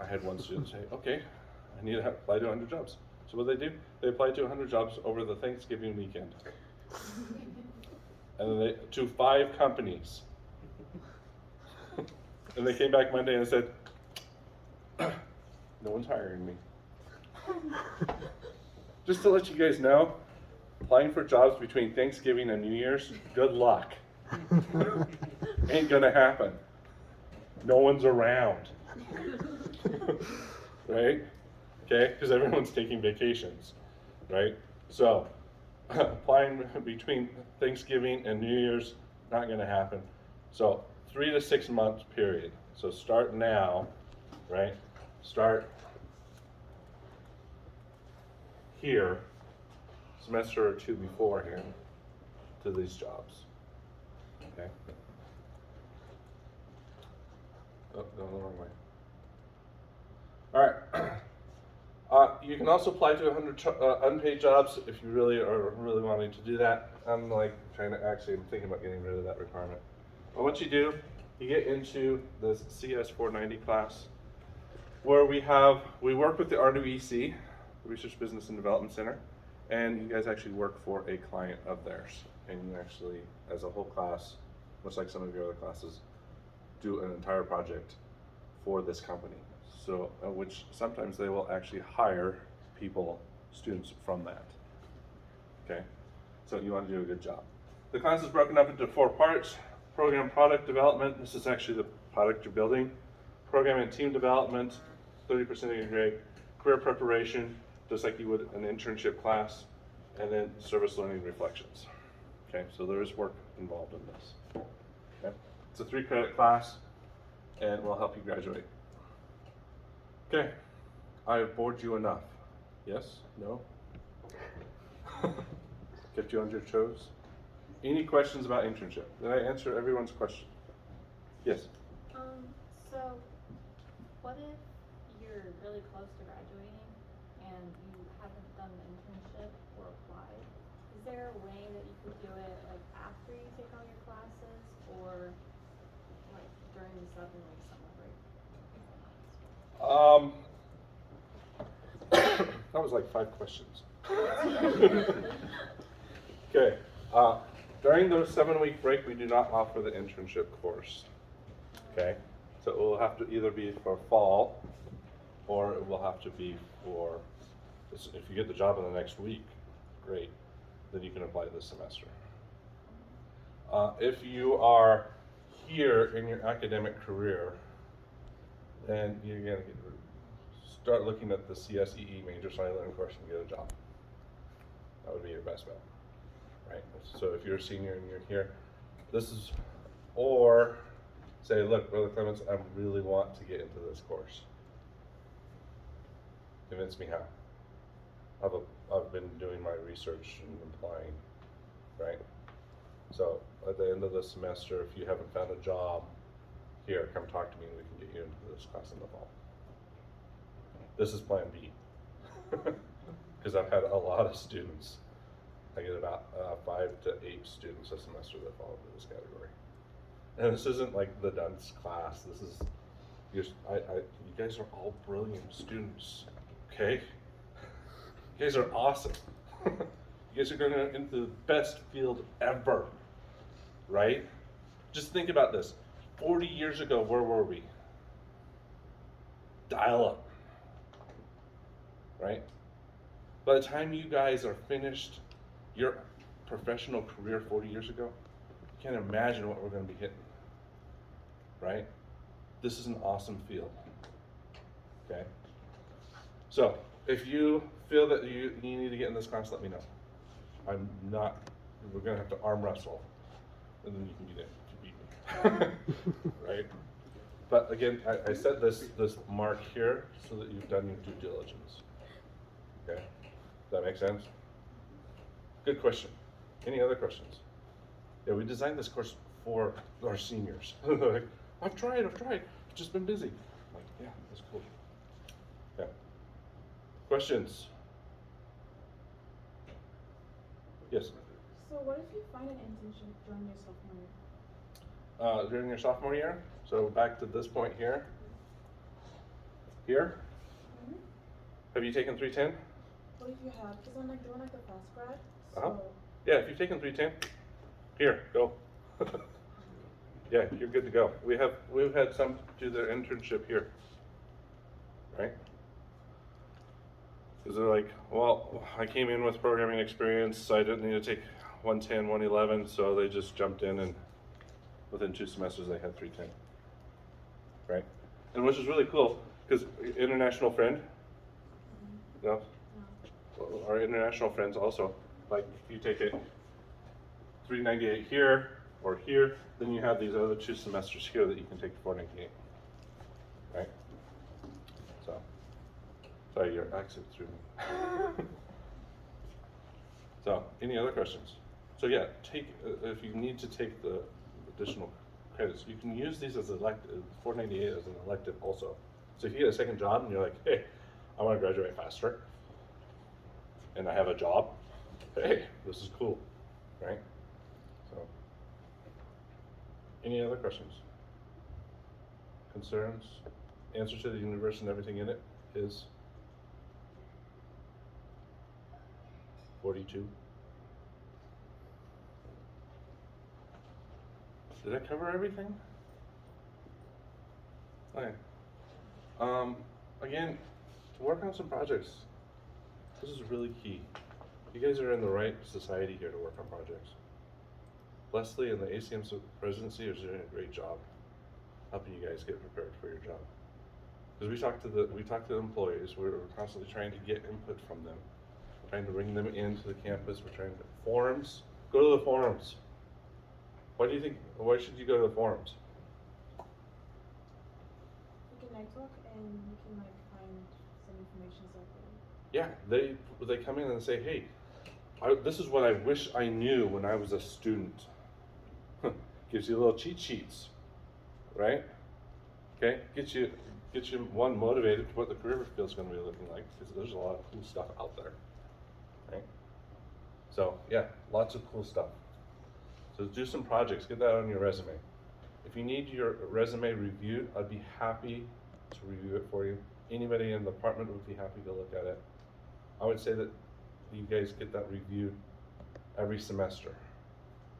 I had one student say, okay, I need to apply to 100 jobs. So what do? They applied to 100 jobs over the Thanksgiving weekend. And then to 5 companies. And they came back Monday and said, no one's hiring me. Just to let you guys know, applying for jobs between Thanksgiving and New Year's, good luck. Ain't gonna happen. No one's around. Right? Okay? Because everyone's taking vacations. Right? So, applying between Thanksgiving and New Year's, not gonna happen. So, 3 to 6 month period. So start now, right? Start here, semester or 2 beforehand to these jobs. Okay? Oh, going the wrong way. All right. You can also apply to 100 unpaid jobs if you really are wanting to do that. I'm like I'm thinking about getting rid of that requirement. But what you do, you get into the CS 490 class, where we work with the RWEC, the Research Business and Development Center, and you guys actually work for a client of theirs, and you actually, as a whole class, much like some of your other classes, do an entire project for this company. So, which sometimes they will actually hire students from that. Okay, so you want to do a good job. The class is broken up into 4 parts. Program product development, this is actually the product you're building. Program and team development, 30% of your grade. Career preparation, just like you would an internship class. And then service learning reflections. Okay, so there is work involved in this. Okay, it's a 3-credit class, and will help you graduate. Okay, I have bored you enough. Yes? No? Kept you on your toes? Any questions about internship? Did I answer everyone's question? Yes? So, what if you're really close to graduating and you haven't done the internship or applied? Is there a way that you could do it like after you take all your classes or like during the 7-week summer break? That was like 5 questions. Okay. During the 7-week break, we do not offer the internship course. Okay, so it will have to either be for fall, or it will have to be for, if you get the job in the next week, great, then you can apply this semester. If you are here in your academic career, then you're gonna start looking at the CSEE major study learning course and get a job. That would be your best bet, right? So if you're a senior and you're here, this is, or say, look, Brother Clements, I really want to get into this course. Convince me how. I've been doing my research and applying, right? So at the end of the semester, if you haven't found a job, here, come talk to me and we can get you into this class in the fall. This is plan B. Because I've had a lot of students. I get about 5 to 8 students a semester that fall into this category. And this isn't like the dunce class. This is, you guys are all brilliant students, okay? You guys are awesome. You guys are going into the best field ever, right? Just think about this. 40 years ago, where were we? Dial up, right? By the time you guys are finished your professional career 40 years ago, you can't imagine what we're going to be hitting, right? This is an awesome field, okay? So, if you feel that you need to get in this class, let me know. We're going to have to arm wrestle, and then you can beat me, right? But again, I set this mark here so that you've done your due diligence, okay? Does that make sense? Good question. Any other questions? Yeah, we designed this course for our seniors. Like, I've tried, I've just been busy. I'm like, yeah, that's cool. Yeah. Questions? Yes? So what if you find an internship during your sophomore year? During your sophomore year, so back to this point here. Here? Mm-hmm. Have you taken 310? What if you have? Because I'm like doing like the fast grad. So Uh-huh. Yeah, if you've taken 310, here, go. Yeah, you're good to go. We've had some do their internship here, right? Because they're like, well, I came in with programming experience, so I didn't need to take 110, 111, so they just jumped in and within 2 semesters they had 310, right? And which is really cool, because international friend, no? Our international friends also, like if you take it 398 here or here, then you have these other 2 semesters here that you can take 498, right? So, sorry, your accent threw me. So, any other questions? So yeah, if you need to take the additional credits, you can use these as elective, 498 as an elective also. So if you get a second job and you're like, hey, I want to graduate faster, and I have a job, hey, this is cool, right? So, any other questions? Concerns? Answer to the universe and everything in it is 42. Did I cover everything? Okay. Again, to work on some projects. This is really key. You guys are in the right society here to work on projects. Leslie and the ACM presidency are doing a great job helping you guys get prepared for your job. Because we talk to the employees, we're constantly trying to get input from them, trying to bring them into the campus. We're trying to forums. Go to the forums. Why should you go to the forums? you can network and you can like find some information out there. Yeah, they come in and say, hey, this is what I wish I knew when I was a student. Gives you little cheat sheets, right? Okay, get you one motivated to what the career field is going to be looking like, because there's a lot of cool stuff out there, right? So yeah, lots of cool stuff. So do some projects, get that on your resume. If you need your resume reviewed, I'd be happy to review it for you. Anybody in the department would be happy to look at it. I would say that you guys get that reviewed every semester.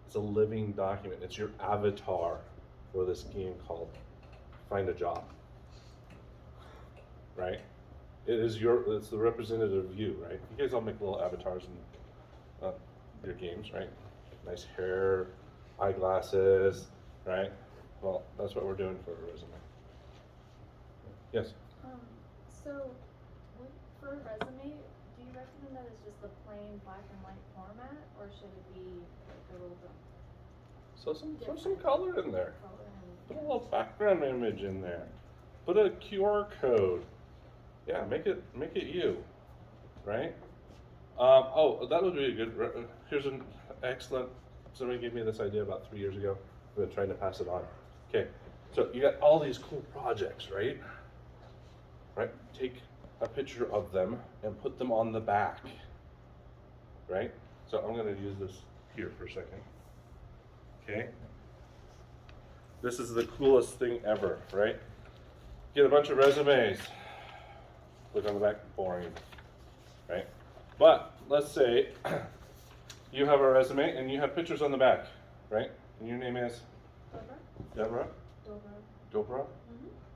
It's a living document. It's your avatar for this game called Find a Job, right? It's the representative view, right? You guys all make little avatars in your games, right? Nice hair, eyeglasses, right? Well, that's what we're doing for a resume. Yes? So For a resume, do you recommend that it's just a plain black and white format, or should it be like a little bit So throw some color in there. color Put and? a little background image in there. Put a QR code. Yeah, make it you, right? Oh, that would be a good. Here's an excellent. Somebody gave me this idea about 3 years ago. I've been trying to pass it on. Okay, so you got all these cool projects, right? Right. Take a picture of them and put them on the back. Right. So I'm going to use this here for a second. Okay. This is the coolest thing ever, right? Get a bunch of resumes. Look on the back, boring, right? But let's say you have a resume and you have pictures on the back, right? And your name is Deborah? Dobra?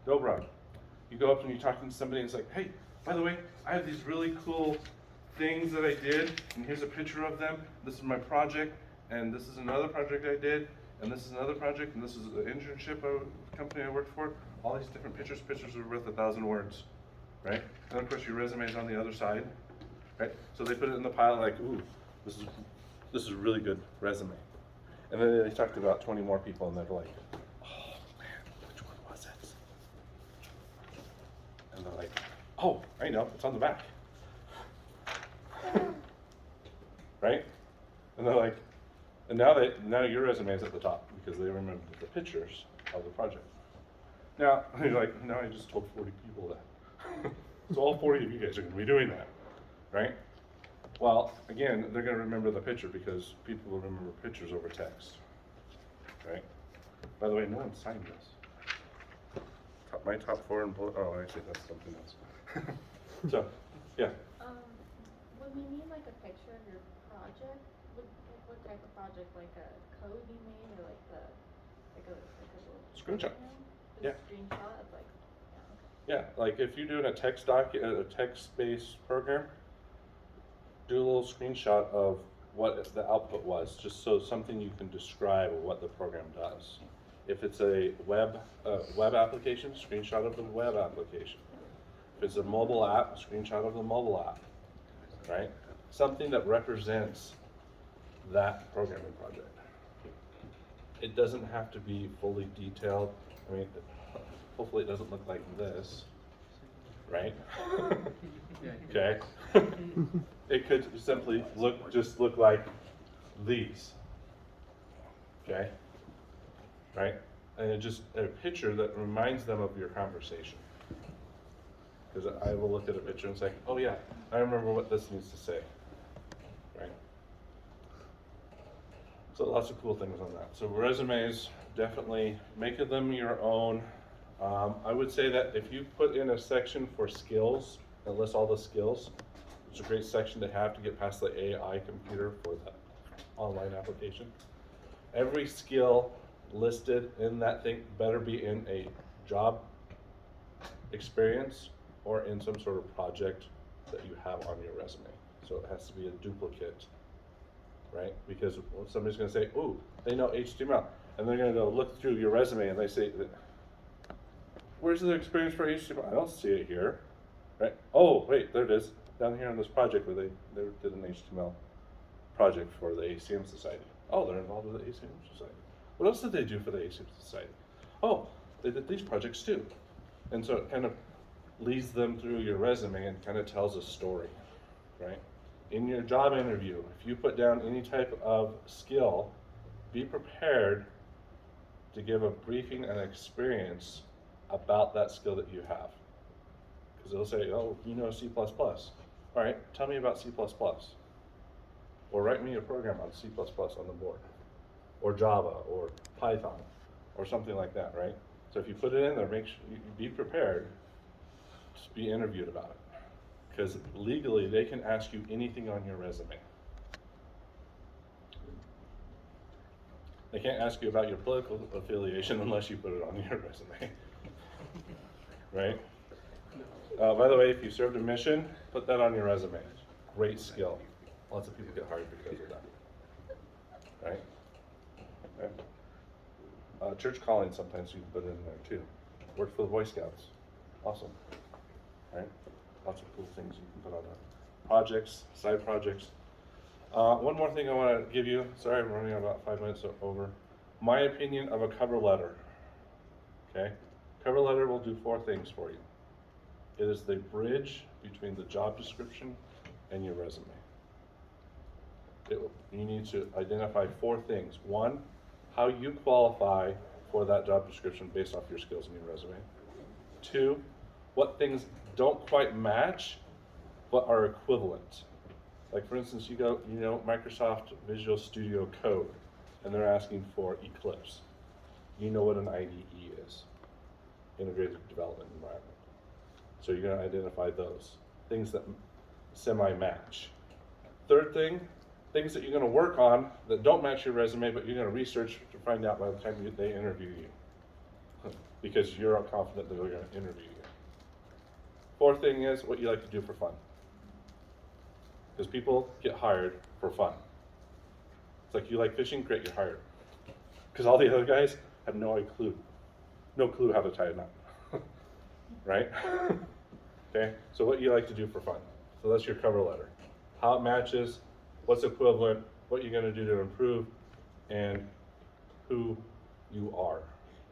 Dobra. You go up and you're talking to somebody and it's like, hey, by the way, I have these really cool things that I did, and here's a picture of them. This is my project, and this is another project I did, and this is another project, and this is an internship company I worked for. All these different pictures. Pictures are worth 1,000 words, right? And of course your resume is on the other side, right? So they put it in the pile like, ooh, this is a really good resume. And then they talked to about 20 more people, and they're like, oh man, which one was it? And they're like, oh, I know, it's on the back. Right? And they're like, and now your resume is at the top because they remembered the pictures of the project. Now, you're like, now I just told 40 people that. So all 40 of you guys are gonna be doing that, right? Well, again, they're gonna remember the picture because people will remember pictures over text, right? By the way, no one signed this. My top 4 and bullet, oh, actually, that's something else. So, yeah. When you mean like a picture of your project, what type of project? Like a code you made, or like a little Screenshot. program? Yeah. Just screenshot of like, Yeah, like if you're doing a text-based program, do a little screenshot of what the output was, just so something you can describe what the program does. If it's a web application, screenshot of the web application. If it's a mobile app, screenshot of the mobile app, right? Something that represents that programming project. It doesn't have to be fully detailed. I mean, hopefully it doesn't look like this, right? Okay. It could simply look like these. Okay. Right? And it just a picture that reminds them of your conversation. Because I will look at a picture and say, oh yeah, I remember what this needs to say. Right? So lots of cool things on that. So resumes, definitely making them your own. I would say that if you put in a section for skills and list all the skills, it's a great section to have to get past the AI computer for the online application. Every skill listed in that thing better be in a job experience or in some sort of project that you have on your resume. So it has to be a duplicate, right? Because somebody's gonna say, oh, they know HTML. And they're gonna go look through your resume and they say, where's the experience for HTML? I don't see it here, right? Oh, wait, there it is, down here on this project where they did an HTML project for the ACM Society. Oh, they're involved with the ACM Society. What else did they do for the ACM Society? Oh, they did these projects too. And so it kind of leads them through your resume and kind of tells a story, right? In your job interview, if you put down any type of skill, be prepared to give a briefing and experience about that skill that you have. Because they'll say, oh, you know C++. All right, tell me about C++. Or write me a program on C++ on the board. Or Java, or Python, or something like that, right? So if you put it in there, make sure you be prepared to be interviewed about it. Because legally, they can ask you anything on your resume. They can't ask you about your political affiliation unless you put it on your resume, right? By the way, if you served a mission, put that on your resume. Great skill. Lots of people get hired because of that, right? Okay. Church calling, sometimes you can put it in there too. Worked for the Boy Scouts. Awesome, right? lots of cool things you can put on there. Projects, side projects. One more thing I want to give you. Sorry, I'm running about 5 minutes over. My opinion of a cover letter. Okay? Cover letter will do 4 things for you. It is the bridge between the job description and your resume. You need to identify 4 things. 1, how you qualify for that job description based off your skills in your resume. 2, what things don't quite match but are equivalent. Like for instance, you know Microsoft Visual Studio Code, and they're asking for Eclipse. You know what an IDE is, Integrated Development Environment. So you're going to identify those things that semi-match. Third thing, things that you're going to work on that don't match your resume, but you're going to research to find out by the time they interview you, because you're confident that they're going to interview you. Fourth thing is what you like to do for fun, because people get hired for fun. It's like, you like fishing, great, you're hired. Because all the other guys have no clue how to tie a knot, right? Okay, so what you like to do for fun. So that's your cover letter. How it matches, what's equivalent, what you're gonna do to improve, and who you are.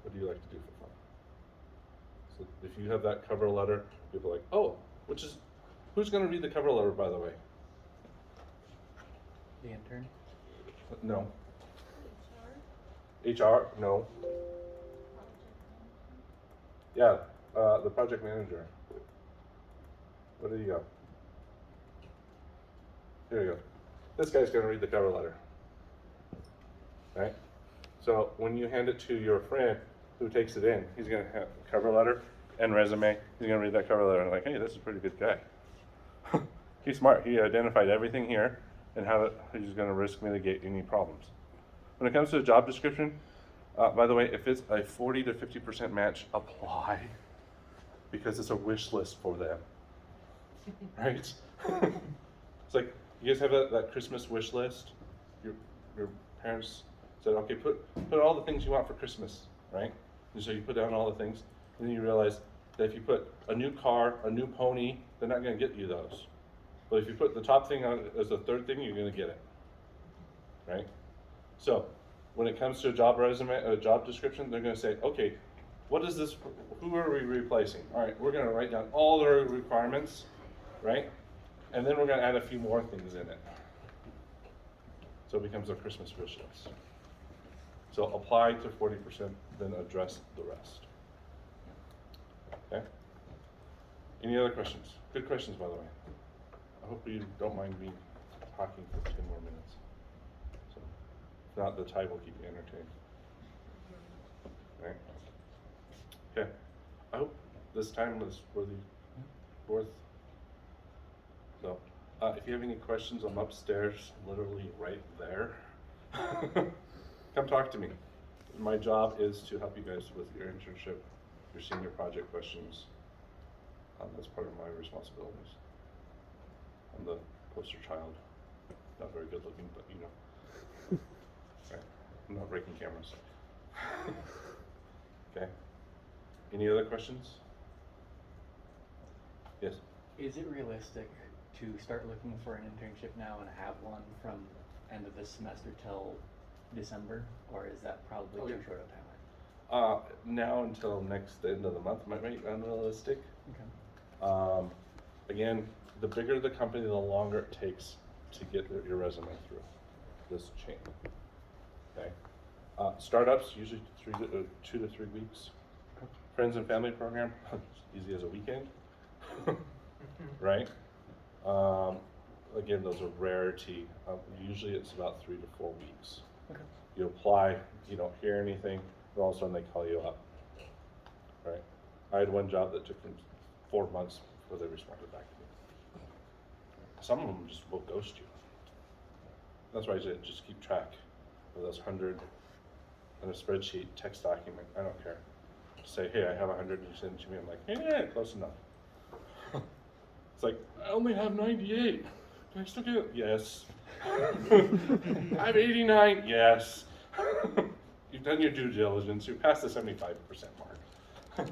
What do you like to do for fun? So if you have that cover letter, people are like, oh, who's gonna read the cover letter, by the way? The intern? No. HR? No. Yeah, the project manager. Where do you go? Here you go. This guy's gonna read the cover letter, right? So when you hand it to your friend who takes it in, he's gonna have a cover letter and resume. He's gonna read that cover letter and like, hey, this is a pretty good guy. He's smart. He identified everything here and how he's gonna risk mitigate any problems. When it comes to a job description, by the way, if it's a 40 to 50% match, apply, because it's a wish list for them, right? It's like, you guys have that Christmas wish list? Your parents said, okay, put all the things you want for Christmas, right? And so you put down all the things, and then you realize that if you put a new car, a new pony, they're not gonna get you those. But if you put the top thing on as the third thing, you're gonna get it, right? So when it comes to a job resume, a job description, they're gonna say, okay, what is this, who are we replacing? All right, we're gonna write down all the requirements, right? And then we're gonna add a few more things in it. So it becomes a Christmas wish list. So apply to 40%, then address the rest. Okay? Any other questions? Good questions, by the way. I hope you don't mind me talking for 10 more minutes. So, if not, the tide will keep you entertained. Right? Okay. I hope this time was worth. So, if you have any questions, I'm upstairs, literally right there. Come talk to me. My job is to help you guys with your internship, your senior project questions. That's part of my responsibilities. I'm the poster child. Not very good looking, but you know. Right. I'm not breaking cameras. Okay. Any other questions? Yes? Is it realistic to start looking for an internship now and have one from end of this semester till December, or is that probably too short a timeline? Now until the end of the month might be unrealistic. Okay. Again, the bigger the company, the longer it takes to get your resume through this chain. Okay. Startups usually 2 to 3 weeks. Friends and family program, easy as a weekend, right? Again, those are rarity. Usually it's about 3 to 4 weeks. Okay. You apply, you don't hear anything, but all of a sudden they call you up, right? I had one job that took them 4 months before they responded back to me. Some of them just will ghost you. That's why I said just keep track of those 100 in a spreadsheet, text document, I don't care. Just say, hey, I have 100, and you send it to me. I'm like, yeah, close enough. It's like, I only have 98. Can I still get it? Yes. I have 89. Yes. You've done your due diligence. You passed the 75% mark.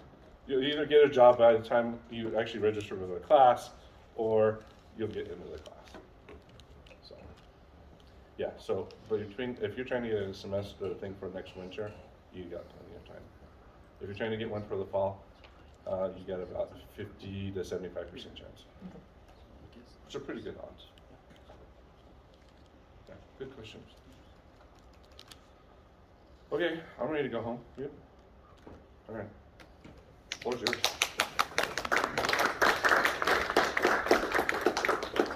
You'll either get a job by the time you actually register with a class, or you'll get into the class. So, yeah, so between, if you're trying to get a semester thing for next winter, you got plenty of time. If you're trying to get one for the fall, you got about 50 to 75% chance. Which are pretty good odds. Yeah, good questions. Okay, I'm ready to go home. You? All right. Floor's yours.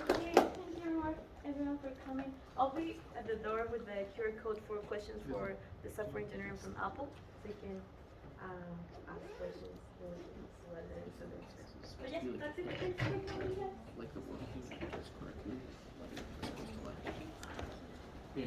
Okay, thank you everyone for coming. I'll be at the door with the QR code for questions for the software engineering from Apple, so you can ask questions. But yeah, that's it. Thanks for coming. Like the work you just correctly. Yeah.